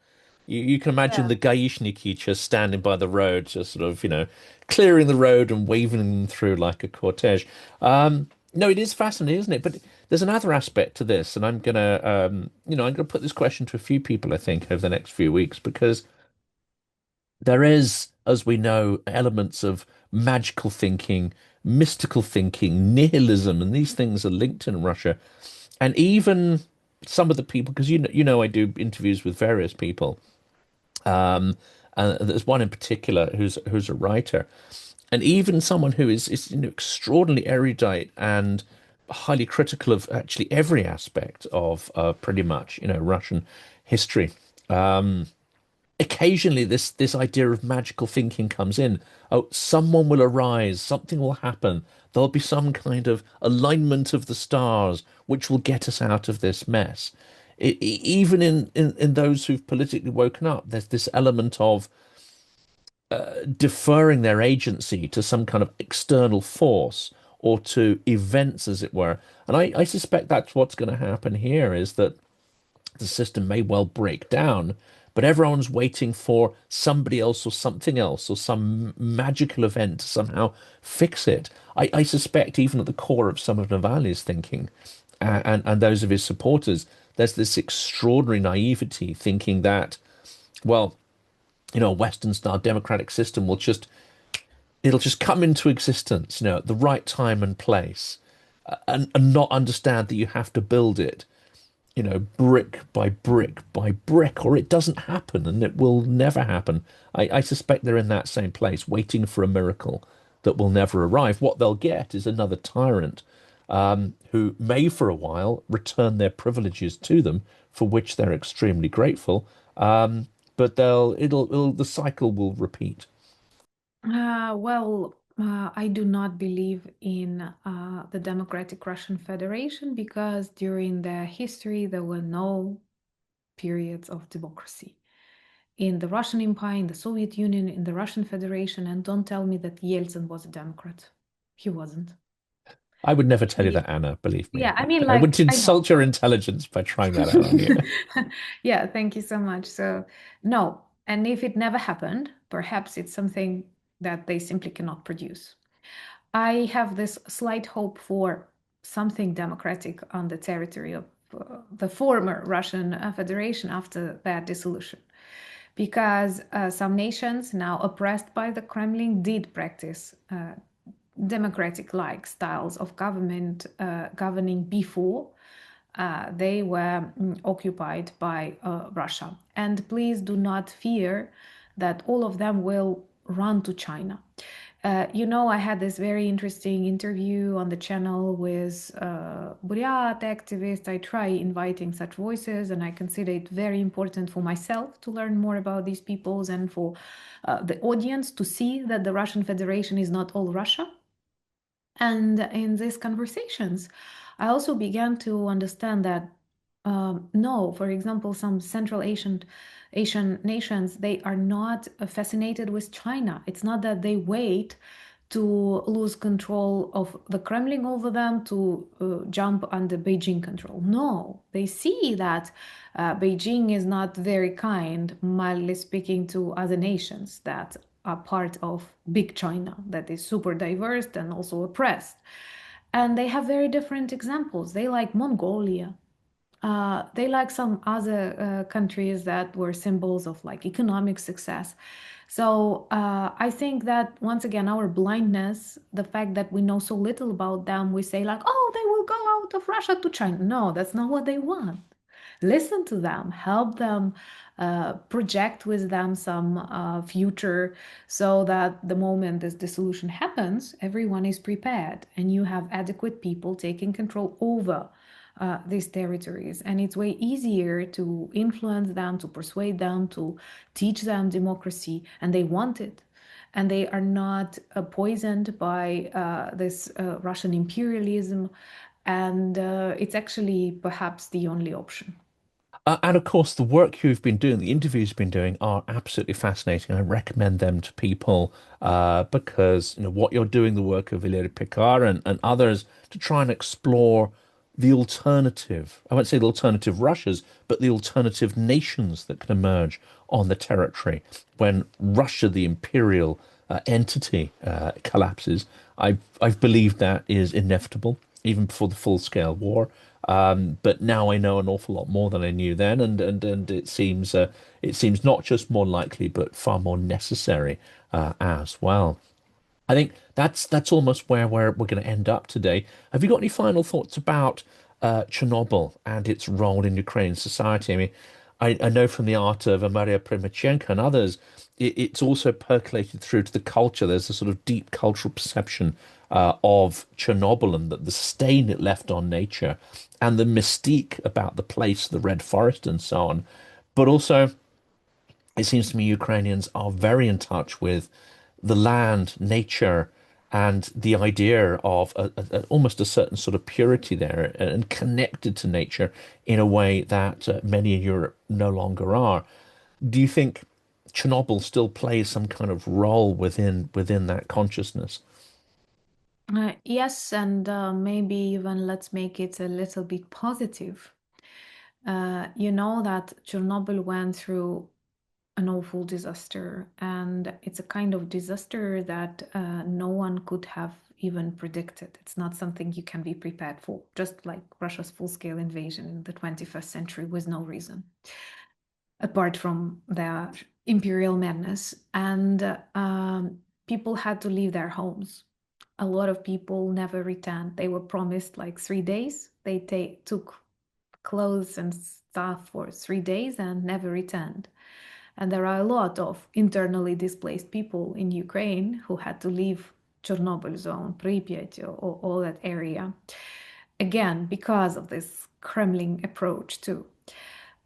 You can imagine Yeah. the Gaishniki just standing by the road, just sort of, clearing the road and waving them through like a cortege. No, it is fascinating, isn't it? But there's another aspect to this, and I'm gonna put this question to a few people, I think, over the next few weeks, because there is, as we know, elements of magical thinking, mystical thinking, nihilism, and these things are linked in Russia. And even some of the people, because I do interviews with various people. And there's one in particular who's a writer, and even someone who is extraordinarily erudite and highly critical of actually every aspect of pretty much Russian history. Occasionally, this idea of magical thinking comes in. Oh, someone will arise, something will happen. There'll be some kind of alignment of the stars which will get us out of this mess. Even in those who've politically woken up, there's this element of deferring their agency to some kind of external force or to events, as it were. And I suspect that's what's going to happen here is that the system may well break down, but everyone's waiting for somebody else or something else or some magical event to somehow fix it. I suspect even at the core of some of Navalny's thinking and those of his supporters, there's this extraordinary naivety thinking that, well, a Western style democratic system it'll just come into existence, at the right time and place, and not understand that you have to build it, brick by brick by brick, or it doesn't happen and it will never happen. I suspect they're in that same place, waiting for a miracle that will never arrive. What they'll get is another tyrant who may, for a while, return their privileges to them, for which they're extremely grateful. But the cycle will repeat. I do not believe in the Democratic Russian Federation because during their history there were no periods of democracy. In the Russian Empire, in the Soviet Union, in the Russian Federation, and don't tell me that Yeltsin was a Democrat. He wasn't. I would never tell you He, that, Anna, believe me. yeah, I mean, I like, wouldn't I know. insult your intelligence by trying that out on you. Yeah, thank you so much. So, no. And if it never happened, perhaps it's something that they simply cannot produce. I have this slight hope for something democratic on the territory of the former Russian Federation after that dissolution. Because some nations now oppressed by the Kremlin did practice democratic-like styles of government governing before they were occupied by Russia. And please do not fear that all of them will run to China. I had this very interesting interview on the channel with Buryat activists. I try inviting such voices, and I consider it very important for myself to learn more about these peoples and for the audience to see that the Russian Federation is not all Russia. And in these conversations, I also began to understand that no, for example, some Central Asian nations, they are not fascinated with China. It's not that they wait to lose control of the Kremlin over them, to jump under Beijing control. No, they see that Beijing is not very kind, mildly speaking, to other nations that are part of big China, that is super diverse and also oppressed. And they have very different examples. They like Mongolia. They like some other countries that were symbols of like economic success. So I think that once again, our blindness, the fact that we know so little about them, we say like, oh, they will go out of Russia to China. No, that's not what they want. Listen to them, help them, project with them some future so that the moment this dissolution happens, everyone is prepared and you have adequate people taking control over these territories. And it's way easier to influence them, to persuade them, to teach them democracy, and they want it. And they are not poisoned by this Russian imperialism. And it's actually perhaps the only option. And of course, the work you've been doing, the interviews you've been doing are absolutely fascinating. I recommend them to people because what you're doing, the work of Valery Picard and others to try and explore the alternative. I won't say the alternative Russias, but the alternative nations that can emerge on the territory when Russia, the imperial entity, collapses. I've believed that is inevitable even before the full-scale war. But now I know an awful lot more than I knew then, and it seems not just more likely, but far more necessary as well. I think that's almost where we're going to end up today. Have you got any final thoughts about Chernobyl and its role in Ukrainian society? I mean, I know from the art of Maria Primachenko and others, it's also percolated through to the culture. There's a sort of deep cultural perception of Chernobyl and the stain it left on nature and the mystique about the place, the Red Forest, and so on. But also, it seems to me Ukrainians are very in touch with the land, nature, and the idea of almost a certain sort of purity there and connected to nature in a way that many in Europe no longer are. Do you think Chernobyl still plays some kind of role within that consciousness? Yes, and maybe even let's make it a little bit positive. You know that Chernobyl went through an awful disaster, and it's a kind of disaster that no one could have even predicted. It's not something you can be prepared for, just like Russia's full-scale invasion in the 21st century with no reason, apart from their imperial madness. And people had to leave their homes. A lot of people never returned. They were promised like 3 days. They took clothes and stuff for 3 days and never returned. And there are a lot of internally displaced people in Ukraine who had to leave Chernobyl zone, Pripyat, or all that area. Again, because of this Kremlin approach too.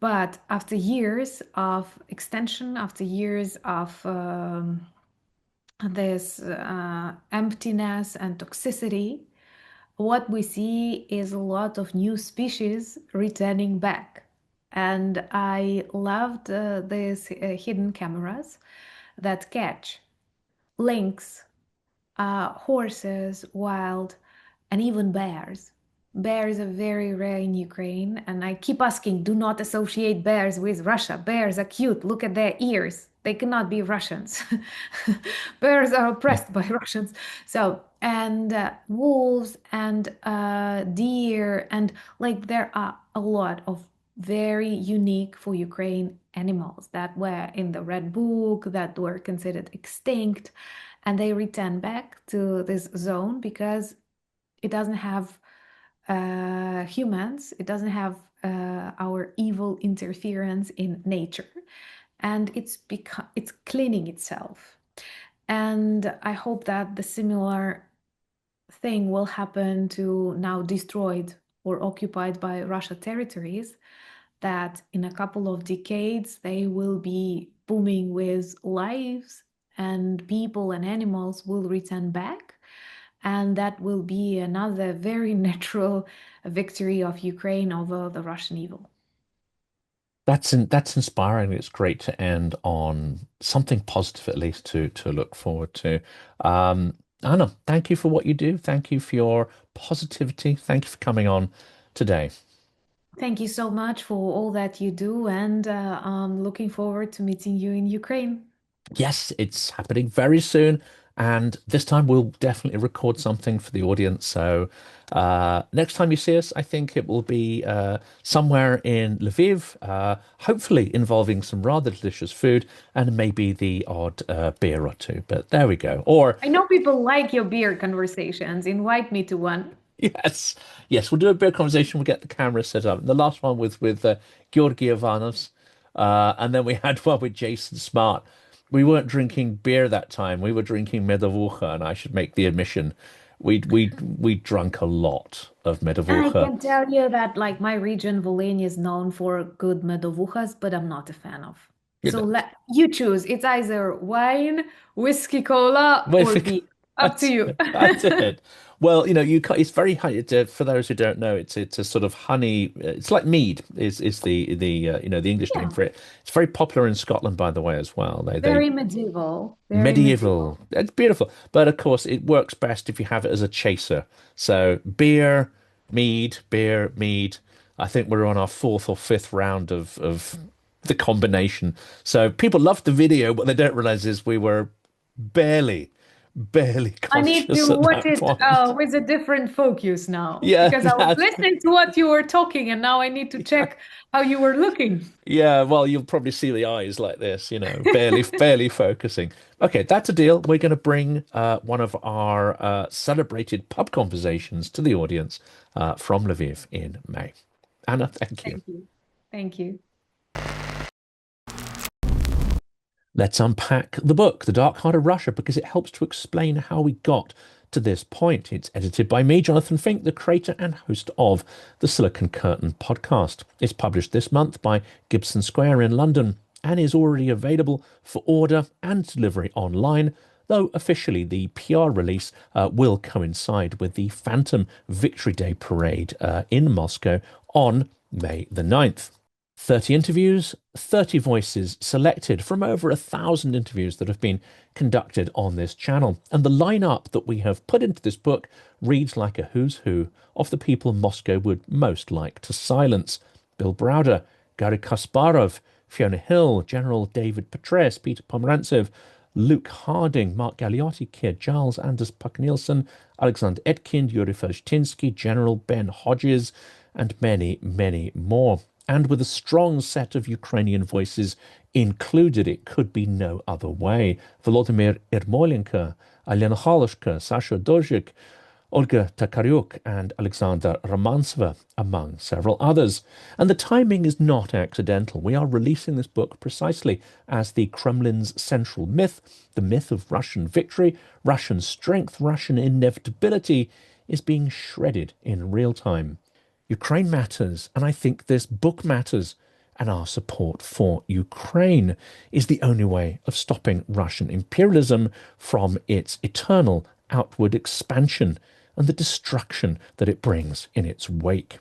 But after years of extension, after years of this emptiness and toxicity, what we see is a lot of new species returning back. And I loved these hidden cameras that catch lynx, horses, wild, and even bears. Bears are very rare in Ukraine, and I keep asking, do not associate bears with Russia. Bears are cute. Look at their ears. They cannot be Russians. Bears are oppressed by Russians. So, and wolves and deer, and like there are a lot of very unique for Ukraine animals that were in the Red Book, that were considered extinct, and they return back to this zone because it doesn't have humans, it doesn't have our evil interference in nature, and it's cleaning itself. And I hope that the similar thing will happen to now destroyed or occupied by Russia territories, that in a couple of decades they will be booming with lives and people and animals will return back. And that will be another very natural victory of Ukraine over the Russian evil. That's inspiring. It's great to end on something positive, at least to look forward to. Anna, thank you for what you do. Thank you for your positivity. Thank you for coming on today. Thank you so much for all that you do, and I'm looking forward to meeting you in Ukraine. Yes, it's happening very soon. And this time we'll definitely record something for the audience. So next time you see us, I think it will be somewhere in Lviv, hopefully involving some rather delicious food and maybe the odd beer or two. But there we go. Or I know people like your beer conversations. Invite me to one. yes, yes, we'll do a beer conversation. We'll get the camera set up. And the last one with Georgi Ivanovs, and then we had one with Jason Smart. We weren't drinking beer that time. We were drinking medovucha, and I should make the admission, we drunk a lot of I medovucha. can tell you that, like, my region, Volhynia, is known for good medovuchas, but I'm not a fan of. You So know, let you choose. It's either wine, whiskey, cola, well, or beer. Up to that's you. that's it. Well, you can it's very honey. For those who don't know, it's a sort of honey. It's like mead is the English name Yeah, for it. It's very popular in Scotland, by the way, as well. They very medieval. Very medieval. medieval. It's beautiful. But of course, it works best if you have it as a chaser. So beer, mead. I think we're on our fourth or fifth round of the combination. So people love the video. What they don't realize is we were barely, barely I need conscious to at watch that it point. with a different focus now Yeah, because I was listening to what you were talking, and now I need to check how you were looking. yeah. Well, you'll probably see the eyes like this, barely focusing. Okay, that's a deal. We're going to bring one of our celebrated pub conversations to the audience from Lviv in May. Anna, thank you. Thank you. Thank you. Let's unpack the book, The Dark Heart of Russia, because it helps to explain how we got to this point. It's edited by me, Jonathan Fink, the creator and host of the Silicon Curtain podcast. It's published this month by Gibson Square in London and is already available for order and delivery online, though officially the PR release will coincide with the Phantom Victory Day parade in Moscow on May the 9th. 30 interviews, 30 voices selected from over 1,000 interviews that have been conducted on this channel. And the lineup that we have put into this book reads like a who's who of the people Moscow would most like to silence. Bill Browder, Garry Kasparov, Fiona Hill, General David Petraeus, Peter Pomerantsev, Luke Harding, Mark Galeotti, Keir Giles, Anders Puck-Nielsen, Alexander Etkind, Yuri Felshtinsky, General Ben Hodges, and many, many more. And with a strong set of Ukrainian voices included, it could be no other way. Volodymyr Ermolenko, Alena Holoshka, Sasha Dozhik, Olga Takaryuk, and Alexander Romantsova, among several others. And the timing is not accidental. We are releasing this book precisely as the Kremlin's central myth, the myth of Russian victory, Russian strength, Russian inevitability, is being shredded in real time. Ukraine matters, and I think this book matters, and our support for Ukraine is the only way of stopping Russian imperialism from its eternal outward expansion and the destruction that it brings in its wake.